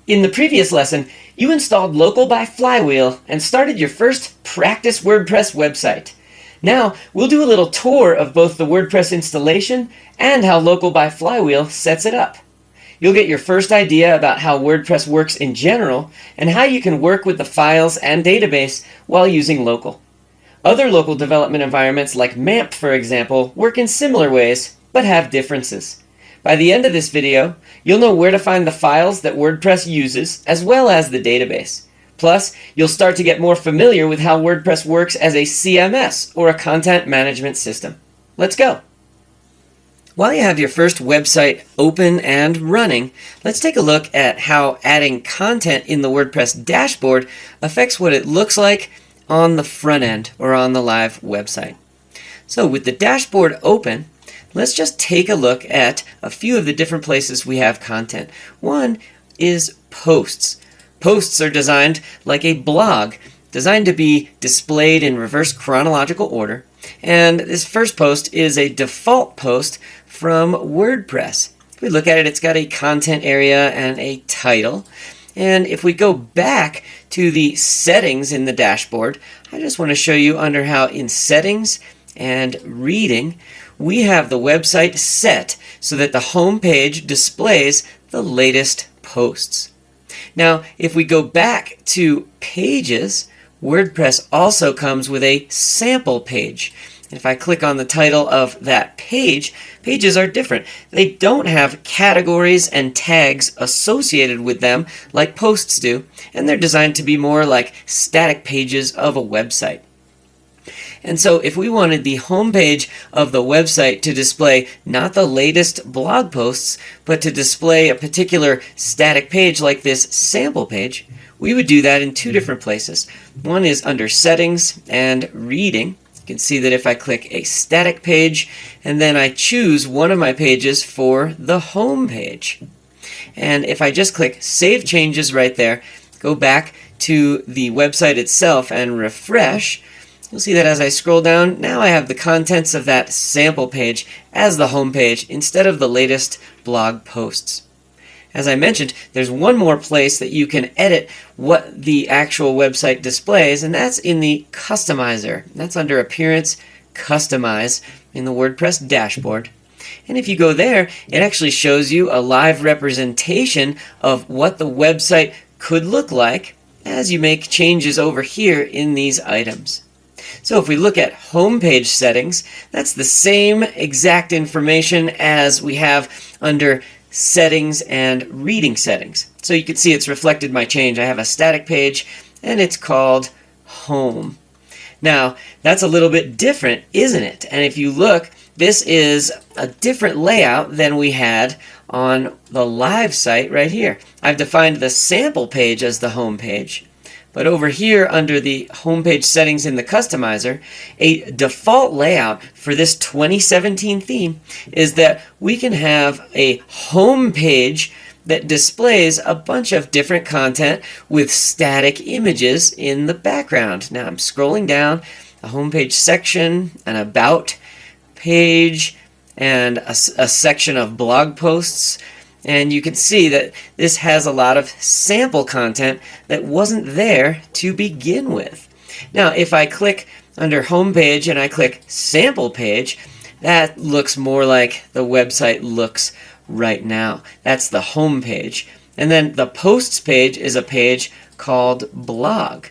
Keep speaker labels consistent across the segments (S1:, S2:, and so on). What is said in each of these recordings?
S1: In the previous lesson, you installed Local by FLYWhEEL and started your first practice WordPress website. Now, we'll do a little tour of both the WordPress installation and how Local by FLYWhEEL sets it up. You'll get your first idea about how WordPress works in general and how you can work with the files and database while using Local. Other local development environments like MAMP, for example, work in similar ways, but have differences. By the end of this video, you'll know where to find the files that WordPress uses, as well as the database. Plus, you'll start to get more familiar with how WordPress works as a CMS, or a content management system. Let's go! While you have your first website open and running, let's take a look at how adding content in the WordPress dashboard affects what it looks like on the front end, or on the live website. So with the dashboard open, let's just take a look at a few of the different places we have content. One is posts. Posts are designed like a blog, designed to be displayed in reverse chronological order. And this first post is a default post from WordPress. If we look at it, it's got a content area and a title. And if we go back to the settings in the dashboard, I just want to show you under how in settings and reading, we have the website set so that the home page displays the latest posts. Now, if we go back to pages, WordPress also comes with a sample page. If I click on the title of that page, pages are different. They don't have categories and tags associated with them like posts do, and they're designed to be more like static pages of a website. And so if we wanted the home page of the website to display not the latest blog posts, but to display a particular static page like this sample page, we would do that in two different places. One is under settings and reading. You can see that if I click a static page and then I choose one of my pages for the home page. And if I just click Save Changes right there, go back to the website itself and refresh, you'll see that as I scroll down, now I have the contents of that sample page as the home page instead of the latest blog posts. As I mentioned, there's one more place that you can edit what the actual website displays, and that's in the Customizer. That's under Appearance, Customize in the WordPress dashboard. And if you go there, it actually shows you a live representation of what the website could look like as you make changes over here in these items. So if we look at homepage settings, that's the same exact information as we have under settings and reading settings. So you can see it's reflected my change. I have a static page and it's called home. Now that's a little bit different, isn't it? And if you look, this is a different layout than we had on the live site right here. I've defined the sample page as the home page. But over here under the homepage settings in the customizer, a default layout for this 2017 theme is that we can have a home page that displays a bunch of different content with static images in the background. Now I'm scrolling down a homepage section, an about page, and a section of blog posts. And you can see that this has a lot of sample content that wasn't there to begin with. Now, if I click under Homepage and I click Sample Page, that looks more like the website looks right now. That's the home page. And then the Posts page is a page called Blog.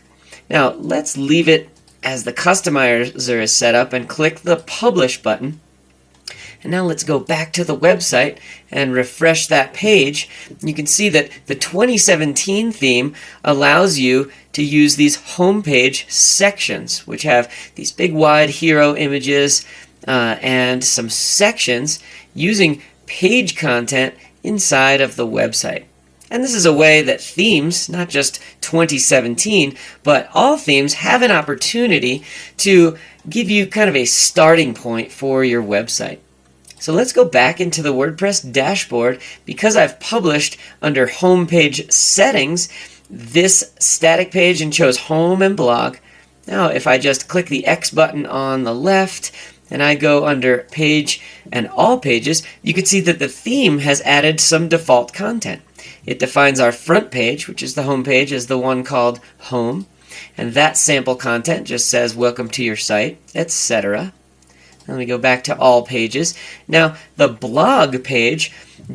S1: Now, let's leave it as the customizer is set up and click the Publish button. And now let's go back to the website and refresh that page. You can see that the 2017 theme allows you to use these homepage sections, which have these big wide hero images and some sections using page content inside of the website. And this is a way that themes, not just 2017, but all themes have an opportunity to give you kind of a starting point for your website. So let's go back into the WordPress dashboard. Because I've published under Homepage Settings this static page and chose Home and Blog. Now if I just click the X button on the left and I go under Page and All Pages, you can see that the theme has added some default content. It defines our front page, which is the home page, as the one called Home. And that sample content just says, welcome to your site, etc. Let me go back to all pages. Now, the blog page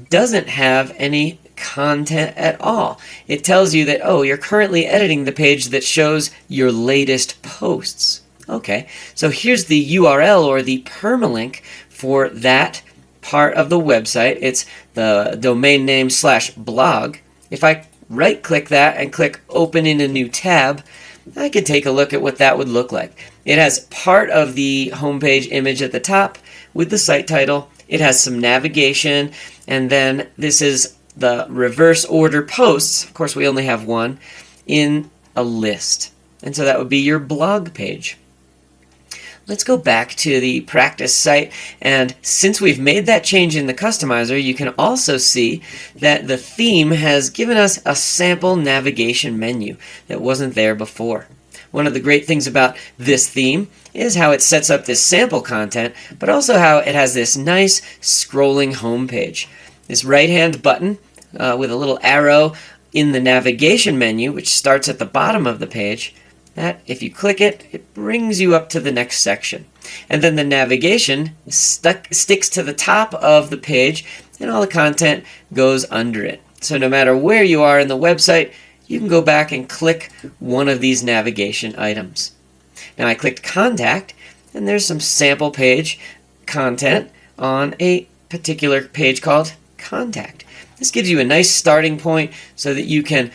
S1: doesn't have any content at all. It tells you that, oh, you're currently editing the page that shows your latest posts. Okay, so here's the URL or the permalink for that part of the website. It's the domain name /blog. If I right click that and click open in a new tab, I can take a look at what that would look like. It has part of the homepage image at the top with the site title. It has some navigation, and then this is the reverse order posts. Of course, we only have one in a list. And so that would be your blog page. Let's go back to the practice site, and since we've made that change in the customizer, you can also see that the theme has given us a sample navigation menu that wasn't there before. One of the great things about this theme is how it sets up this sample content, but also how it has this nice scrolling home page. This right-hand button with a little arrow in the navigation menu, which starts at the bottom of the page, that if you click it, it brings you up to the next section. And then the navigation sticks to the top of the page, and all the content goes under it. So no matter where you are in the website, you can go back and click one of these navigation items. Now I clicked Contact, and there's some sample page content on a particular page called Contact. This gives you a nice starting point so that you can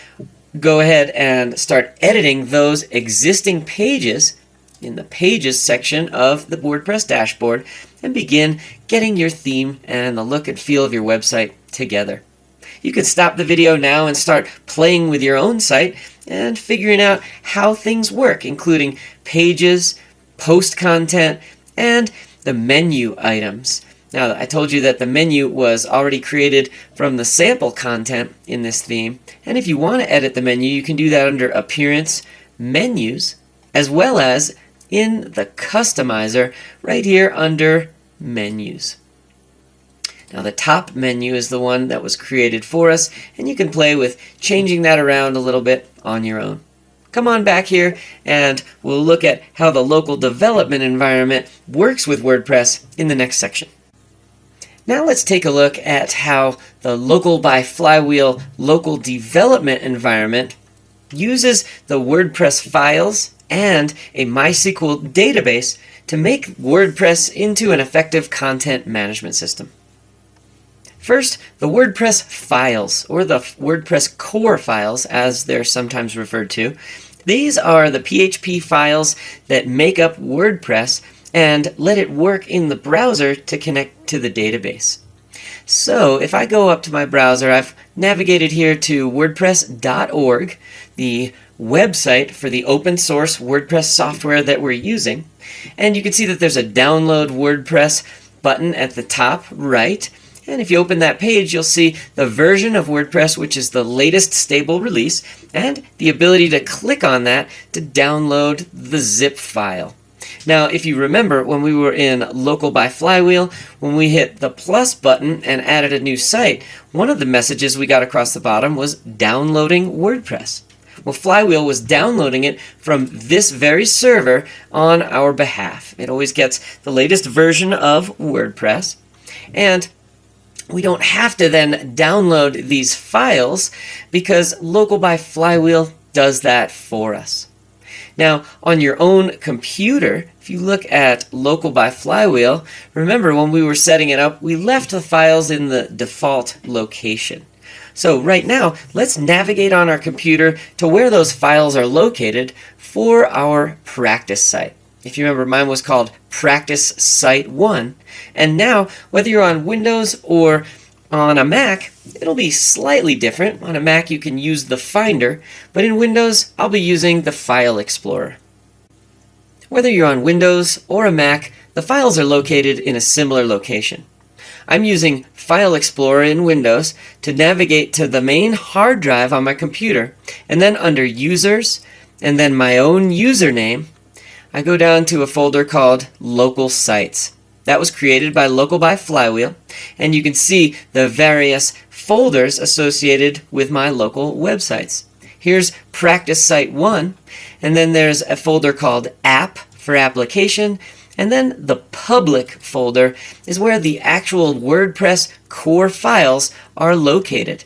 S1: go ahead and start editing those existing pages in the Pages section of the WordPress dashboard and begin getting your theme and the look and feel of your website together. You can stop the video now and start playing with your own site and figuring out how things work, including pages, post content, and the menu items. Now, I told you that the menu was already created from the sample content in this theme, and if you want to edit the menu, you can do that under Appearance, Menus, as well as in the customizer right here under Menus. Now, the top menu is the one that was created for us, and you can play with changing that around a little bit on your own. Come on back here and we'll look at how the local development environment works with WordPress in the next section. Now let's take a look at how the Local by FLYWhEEL local development environment uses the WordPress files and a MySQL database to make WordPress into an effective content management system. First, the WordPress files, or the WordPress core files as they're sometimes referred to. These are the PHP files that make up WordPress and let it work in the browser to connect to the database. So if I go up to my browser, I've navigated here to wordpress.org, the website for the open source WordPress software that we're using. And you can see that there's a download WordPress button at the top right. And if you open that page, you'll see the version of WordPress, which is the latest stable release, and the ability to click on that to download the zip file. Now, if you remember, when we were in Local by FLYWhEEL, when we hit the plus button and added a new site, one of the messages we got across the bottom was downloading WordPress. Well, FLYWhEEL was downloading it from this very server on our behalf. It always gets the latest version of WordPress, and we don't have to then download these files because Local by FLYWhEEL does that for us. Now, on your own computer, if you look at Local by FLYWhEEL, remember when we were setting it up, we left the files in the default location. So right now, let's navigate on our computer to where those files are located for our practice site. If you remember, mine was called Practice Site 1. And now, whether you're on Windows or on a Mac, it'll be slightly different. On a Mac, you can use the Finder, but in Windows, I'll be using the File Explorer. Whether you're on Windows or a Mac, the files are located in a similar location. I'm using File Explorer in Windows to navigate to the main hard drive on my computer, and then under Users, and then my own username, I go down to a folder called Local Sites. That was created by Local by FLYWhEEL, and you can see the various folders associated with my local websites. Here's practice site 1, and then there's a folder called app for application, and then the public folder is where the actual WordPress core files are located.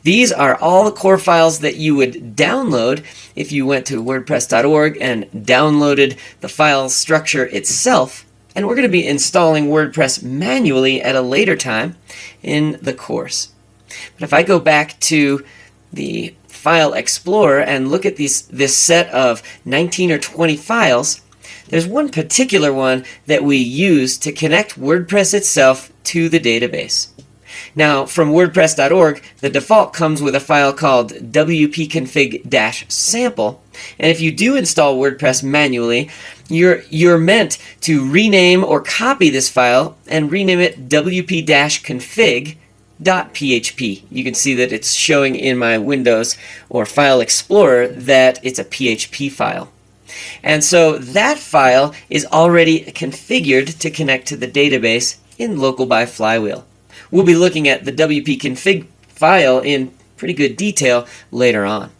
S1: These are all the core files that you would download if you went to wordpress.org and downloaded the file structure itself. And we're going to be installing WordPress manually at a later time in the course. But if I go back to the File Explorer and look at this set of 19 or 20 files, there's one particular one that we use to connect WordPress itself to the database. Now, from wordpress.org, the default comes with a file called wp-config-sample, and if you do install WordPress manually, you're meant to rename or copy this file and rename it wp-config.php. You can see that it's showing in my Windows or File Explorer that it's a PHP file. And so that file is already configured to connect to the database in Local by FLYWHEEL. We'll be looking at the wp-config file in pretty good detail later on.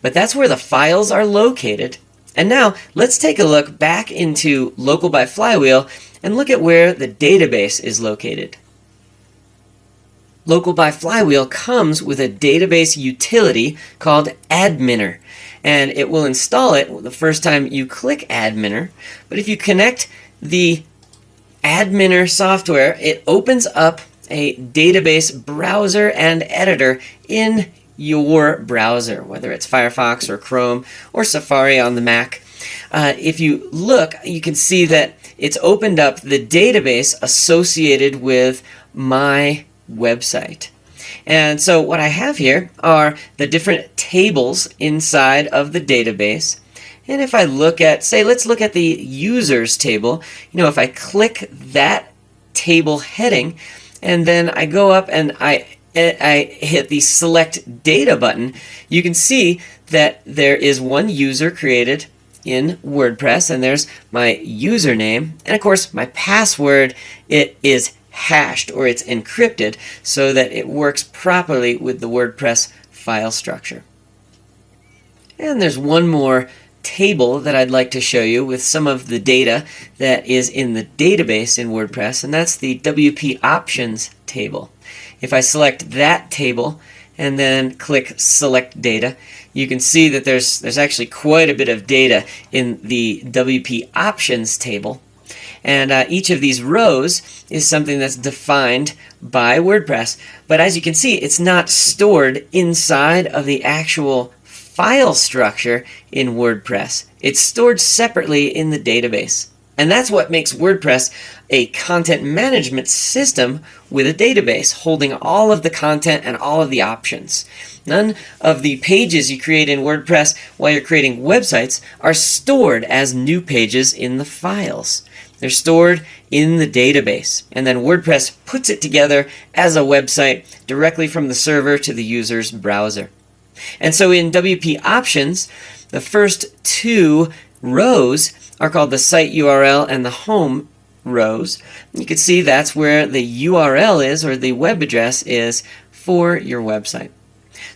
S1: But that's where the files are located. And now let's take a look back into Local by FLYWHEEL and look at where the database is located. Local by FLYWHEEL comes with a database utility called adminer, and it will install it the first time you click adminer. But if you connect the adminer software, it opens up a database browser and editor in your browser, whether it's Firefox or Chrome or Safari on the Mac. If you look, you can see that it's opened up the database associated with my website. And so what I have here are the different tables inside of the database. And if I look at, say, let's look at the users table, if I click that table heading, and then I go up and I hit the select data button, you can see that there is one user created in WordPress, and there's my username, and of course my password, it is hashed or it's encrypted so that it works properly with the WordPress file structure. And there's one more table that I'd like to show you with some of the data that is in the database in WordPress, and that's the WP options table. If I select that table and then click select data, you can see that there's actually quite a bit of data in the WP options table. And each of these rows is something that's defined by WordPress. But as you can see, it's not stored inside of the actual file structure in WordPress. It's stored separately in the database. And that's what makes WordPress a content management system with a database holding all of the content and all of the options. None of the pages you create in WordPress while you're creating websites are stored as new pages in the files. They're stored in the database, and then WordPress puts it together as a website directly from the server to the user's browser. And so in WP options, the first two rows are called the site URL and the home rows. You can see that's where the URL is, or the web address is, for your website.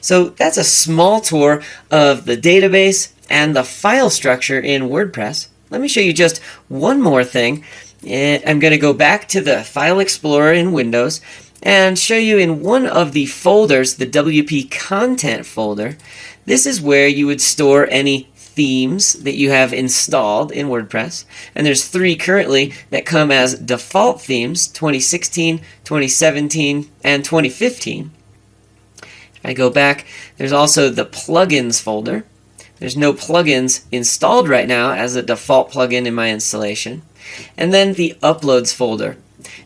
S1: So that's a small tour of the database and the file structure in WordPress. Let me show you just one more thing. I'm going to go back to the File Explorer in Windows and show you in one of the folders, the WP content folder. This is where you would store any themes that you have installed in WordPress. And there's 3 currently that come as default themes, 2016, 2017, and 2015. If I go back, there's also the plugins folder. There's no plugins installed right now as a default plugin in my installation. And then the uploads folder.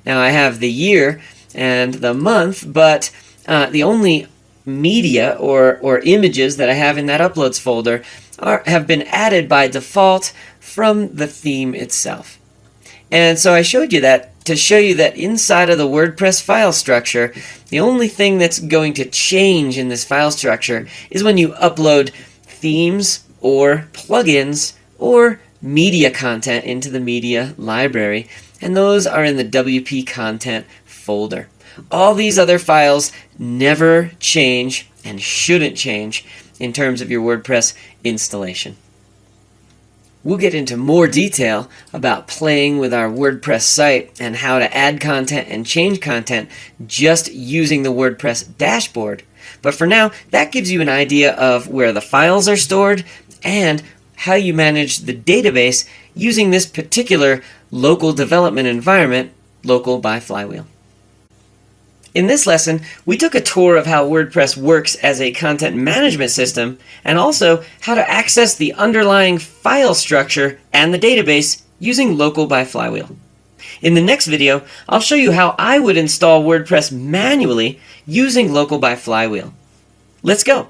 S1: Now I have the year and the month, but the only media or images that I have in that uploads folder have been added by default from the theme itself. And so I showed you that to show you that inside of the WordPress file structure, the only thing that's going to change in this file structure is when you upload themes or plugins or media content into the media library, and those are in the WP content folder. All these other files never change and shouldn't change in terms of your WordPress installation. We'll get into more detail about playing with our WordPress site and how to add content and change content just using the WordPress dashboard. But for now, that gives you an idea of where the files are stored and how you manage the database using this particular local development environment, Local by FLYWhEEL. In this lesson, we took a tour of how WordPress works as a content management system and also how to access the underlying file structure and the database using Local by FLYWhEEL. In the next video, I'll show you how I would install WordPress manually using Local by FLYWhEEL. Let's go!